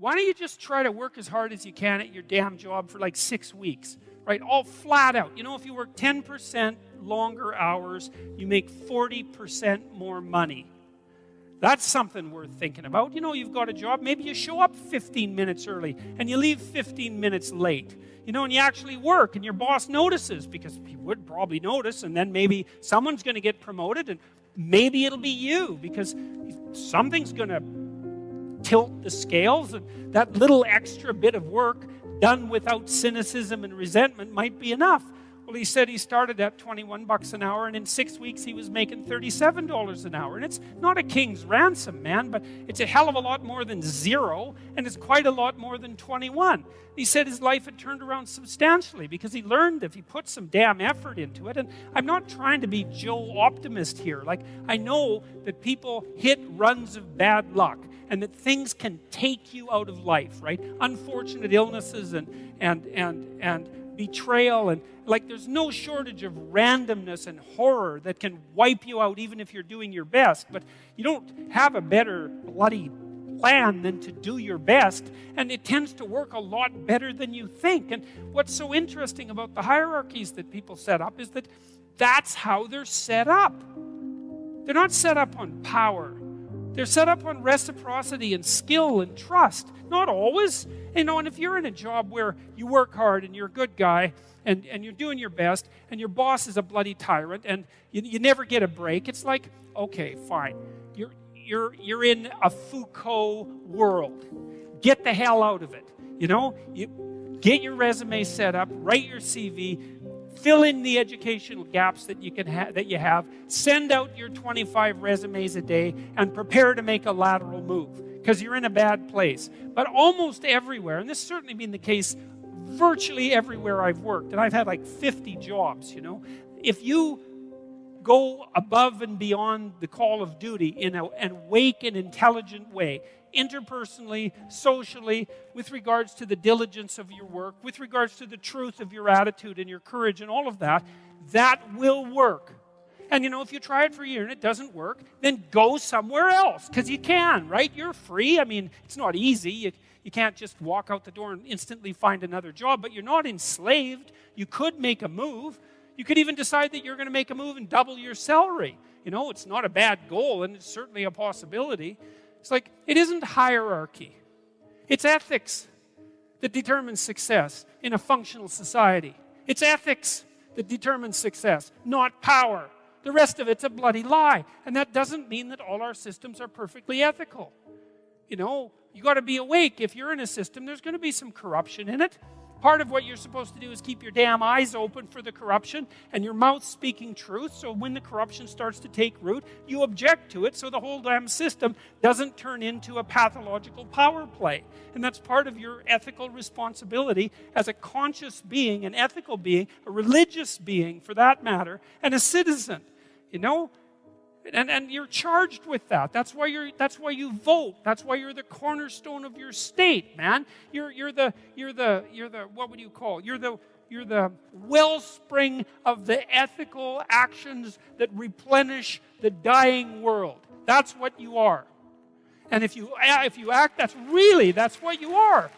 why don't you just try to work as hard as you can at your damn job for like 6 weeks, right? All flat out. You know, if you work 10% longer hours, you make 40% more money. That's something worth thinking about. You know, you've got a job, maybe you show up 15 minutes early and you leave 15 minutes late. You know, and you actually work and your boss notices, because he would probably notice, and then maybe someone's going to get promoted and maybe it'll be you, because something's going to tilt the scales, and that little extra bit of work done without cynicism and resentment might be enough. Well, he said he started at $21 an hour, and in 6 weeks he was making $37 an hour. And it's not a king's ransom, man, but it's a hell of a lot more than zero, and it's quite a lot more than 21. He said his life had turned around substantially because he learned if he put some damn effort into it. And I'm not trying to be Joe Optimist here. Like, I know that people hit runs of bad luck, and that things can take you out of life, right? Unfortunate illnesses and betrayal, and like there's no shortage of randomness and horror that can wipe you out even if you're doing your best. But you don't have a better bloody plan than to do your best, and it tends to work a lot better than you think. And what's so interesting about the hierarchies that people set up is that that's how they're set up. They're not set up on power. They're set up on reciprocity and skill and trust. Not always. You know, and if you're in a job where you work hard and you're a good guy and you're doing your best and your boss is a bloody tyrant and you never get a break, it's like, okay, fine. You're in a Foucault world. Get the hell out of it. You know, you get your resume set up, write your CV, fill in the educational gaps that you have, send out your 25 resumes a day, and prepare to make a lateral move because you're in a bad place. But almost everywhere, and this has certainly been the case virtually everywhere I've worked, and I've had like 50 jobs, you know, if you go above and beyond the call of duty in an awake and intelligent way, interpersonally, socially, with regards to the diligence of your work, with regards to the truth of your attitude and your courage and all of that, that will work. And you know, if you try it for a year and it doesn't work, then go somewhere else, because you can, right? You're free. I mean, it's not easy. You can't just walk out the door and instantly find another job, but you're not enslaved. You could make a move. You could even decide that you're going to make a move and double your salary. You know, it's not a bad goal, and it's certainly a possibility. It's like, it isn't hierarchy. It's ethics that determines success in a functional society. It's ethics that determines success, not power. The rest of it's a bloody lie. And that doesn't mean that all our systems are perfectly ethical. You know, you got to be awake. If you're in a system, there's going to be some corruption in it. Part of what you're supposed to do is keep your damn eyes open for the corruption and your mouth speaking truth, so when the corruption starts to take root, you object to it so the whole damn system doesn't turn into a pathological power play. And that's part of your ethical responsibility as a conscious being, an ethical being, a religious being for that matter, and a citizen. You know? And you're charged with that. That's why you vote. That's why you're the cornerstone of your state, man. You're the what would you call? You're the wellspring of the ethical actions that replenish the dying world. That's what you are. And if you act, that's what you are.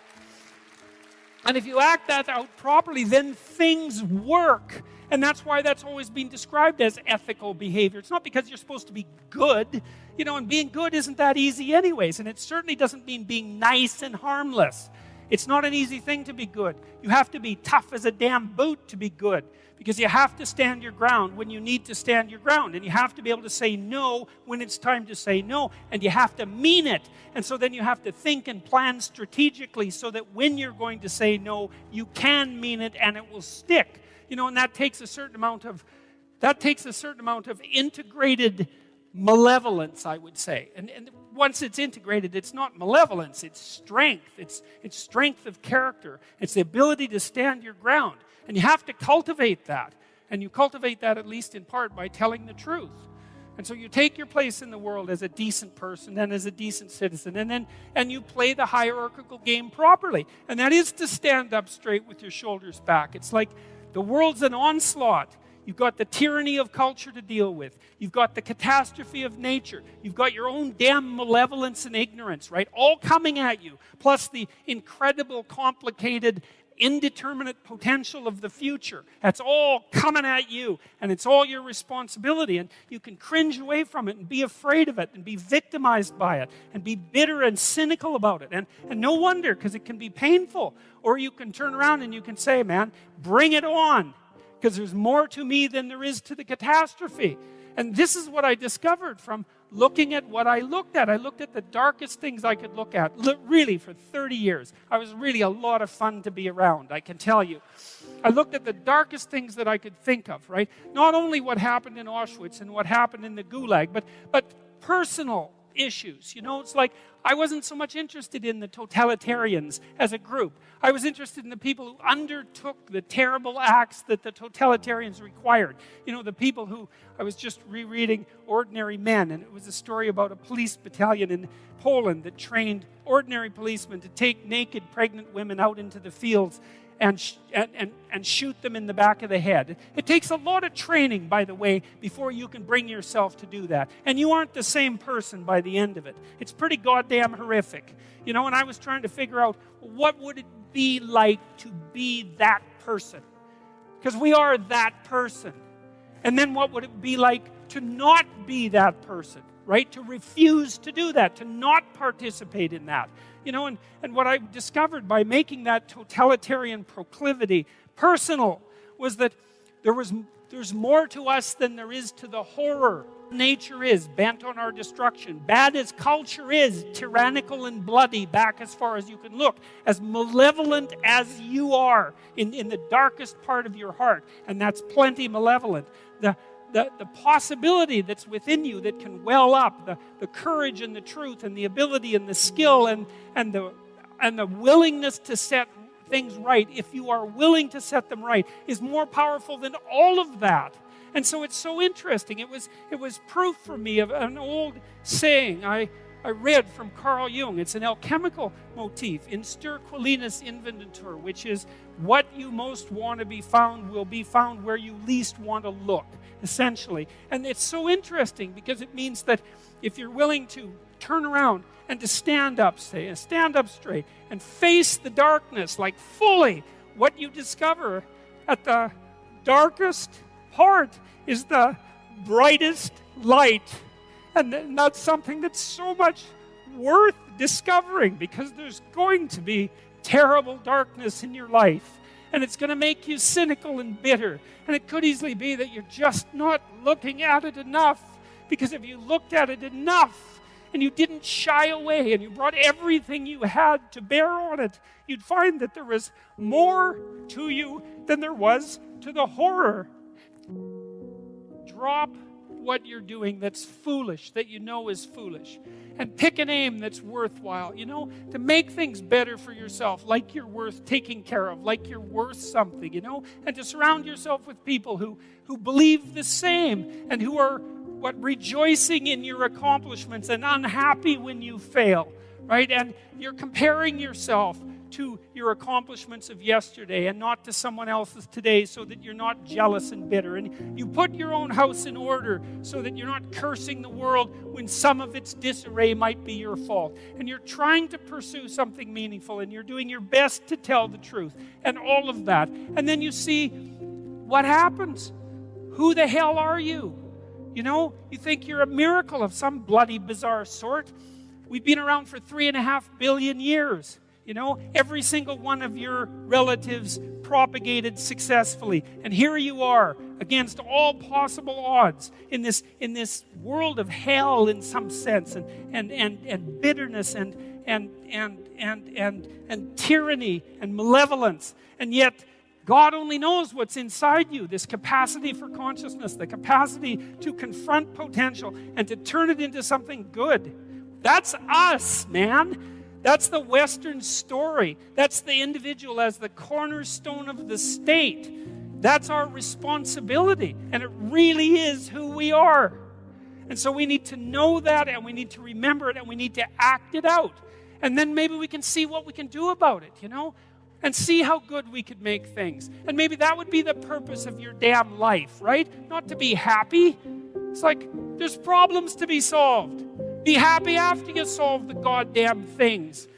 And if you act that out properly, then things work. And that's why that's always been described as ethical behavior. It's not because you're supposed to be good, you know, and being good isn't that easy anyways. And it certainly doesn't mean being nice and harmless. It's not an easy thing to be good. You have to be tough as a damn boot to be good, because you have to stand your ground when you need to stand your ground. And you have to be able to say no when it's time to say no. And you have to mean it. And so then you have to think and plan strategically so that when you're going to say no, you can mean it and it will stick. You know, and that takes a certain amount of integrated malevolence, I would say. And once it's integrated, it's not malevolence, it's strength. It's strength of character. It's the ability to stand your ground. And you have to cultivate that. And you cultivate that at least in part by telling the truth. And so you take your place in the world as a decent person and as a decent citizen, and you play the hierarchical game properly. And that is to stand up straight with your shoulders back. It's like the world's an onslaught. You've got the tyranny of culture to deal with. You've got the catastrophe of nature. You've got your own damn malevolence and ignorance, right? All coming at you. Plus the incredible, complicated, indeterminate potential of the future. That's all coming at you, and it's all your responsibility, and you can cringe away from it and be afraid of it and be victimized by it and be bitter and cynical about it. And no wonder, because it can be painful. Or you can turn around and you can say, man, bring it on, because there's more to me than there is to the catastrophe. And this is what I discovered from looking at what I looked at. I looked at the darkest things I could look at, really, for 30 years. I was really a lot of fun to be around, I can tell you. I looked at the darkest things that I could think of, right? Not only what happened in Auschwitz and what happened in the Gulag, but personal issues. You know, it's like I wasn't so much interested in the totalitarians as a group. I was interested in the people who undertook the terrible acts that the totalitarians required. You know, the people who, I was just rereading Ordinary Men, and it was a story about a police battalion in Poland that trained ordinary policemen to take naked pregnant women out into the fields and shoot them in the back of the head. It takes a lot of training, by the way, before you can bring yourself to do that. And you aren't the same person by the end of it. It's pretty goddamn horrific. You know, and I was trying to figure out, what would it be like to be that person? Because we are that person. And then what would it be like to not be that person, right? To refuse to do that, to not participate in that. You know, and what I discovered by making that totalitarian proclivity personal was that there's more to us than there is to the horror. Nature is bent on our destruction. Bad as culture is, tyrannical and bloody, back as far as you can look, as malevolent as you are in the darkest part of your heart, and that's plenty malevolent. The possibility that's within you that can well up, the courage and the truth and the ability and the skill and the willingness to set things right, if you are willing to set them right, is more powerful than all of that. And so it's so interesting. It was proof for me of an old saying I read from Carl Jung. It's an alchemical motif, in stir qualinus inventur, which is what you most want to be found will be found where you least want to look, essentially. And it's so interesting because it means that if you're willing to turn around and to stand up, say, and stand up straight and face the darkness like fully, what you discover at the darkest part is the brightest light. And that's something that's so much worth discovering, because there's going to be terrible darkness in your life. And it's going to make you cynical and bitter. And it could easily be that you're just not looking at it enough. Because if you looked at it enough and you didn't shy away and you brought everything you had to bear on it, you'd find that there was more to you than there was to the horror. Drop what you're doing that's foolish, that you know is foolish, and pick an aim that's worthwhile, you know, to make things better for yourself, like you're worth taking care of, like you're worth something, you know, and to surround yourself with people who believe the same and who are rejoicing in your accomplishments and unhappy when you fail, right? And you're comparing yourself to your accomplishments of yesterday and not to someone else's today, so that you're not jealous and bitter. And you put your own house in order so that you're not cursing the world when some of its disarray might be your fault. And you're trying to pursue something meaningful, and you're doing your best to tell the truth and all of that. And then you see what happens. Who the hell are you? You know, you think you're a miracle of some bloody bizarre sort. We've been around for 3.5 billion years. You know, every single one of your relatives propagated successfully. And here you are, against all possible odds, in this world of hell in some sense, and bitterness and tyranny and malevolence. And yet God only knows what's inside you, this capacity for consciousness, the capacity to confront potential and to turn it into something good. That's us, man. That's the Western story. That's the individual as the cornerstone of the state. That's our responsibility. And it really is who we are. And so we need to know that, and we need to remember it, and we need to act it out. And then maybe we can see what we can do about it, you know? and see how good we could make things. And maybe that would be the purpose of your damn life, right? Not to be happy. It's like there's problems to be solved. Be happy after you solve the goddamn things.